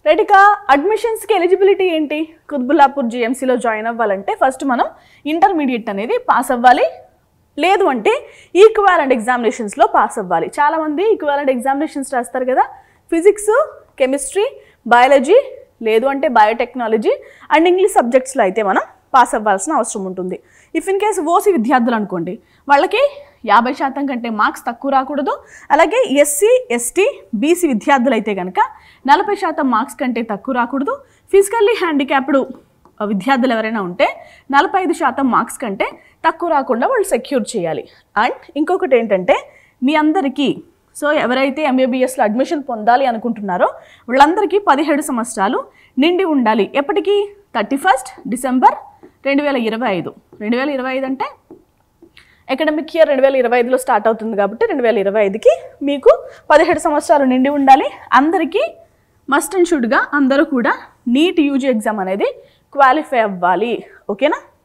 Right. ఇక అడ్మిషన్స్కి eligibility ఏంటి? Quthbullapur జిఎంసీలో join అవ్వాలంటే ఫస్ట్ మనం ఇంటర్మీడియట్ అనేది పాస్ అవ్వాలి, లేదు అంటే ఈక్వాలెంట్ ఎగ్జామినేషన్స్లో పాస్ అవ్వాలి. చాలామంది ఈక్వాలెంట్ ఎగ్జామినేషన్స్ రాస్తారు కదా, ఫిజిక్స్, కెమిస్ట్రీ, బయాలజీ, లేదు అంటే బయోటెక్నాలజీ అండ్ ఇంగ్లీష్ సబ్జెక్ట్స్లో అయితే మనం పాస్ అవ్వాల్సిన అవసరం ఉంటుంది. ఇఫ్ ఇన్ కేస్ ఓసీ విద్యార్థులు అనుకోండి, వాళ్ళకి 50% కంటే మార్క్స్ తక్కువ రాకూడదు. అలాగే ఎస్సీ, ఎస్టీ, బీసీ విద్యార్థులు అయితే కనుక 40% మార్క్స్ కంటే తక్కువ రాకూడదు. ఫిజికల్లీ హ్యాండిక్యాప్డ్ విద్యార్థులు ఎవరైనా ఉంటే 45% మార్క్స్ కంటే తక్కువ రాకుండా వాళ్ళు సెక్యూర్ చేయాలి. అండ్ ఇంకొకటి ఏంటంటే మీ అందరికీ, సో ఎవరైతే ఎంబీబీఎస్లో అడ్మిషన్ పొందాలి అనుకుంటున్నారో వాళ్ళందరికీ 17 సంవత్సరాలు నిండి ఉండాలి. ఎప్పటికీ 31 డిసెంబర్ 2025. 2025 అంటే అకాడమిక్ ఇయర్ 2025లో స్టార్ట్ అవుతుంది కాబట్టి 2025కి మీకు 17 సంవత్సరాలు నిండి ఉండాలి. అందరికీ మస్ట్ అండ్ షుడ్గా అందరూ కూడా నీట్ యూజీ ఎగ్జామ్ అనేది క్వాలిఫై అవ్వాలి. ఓకేనా?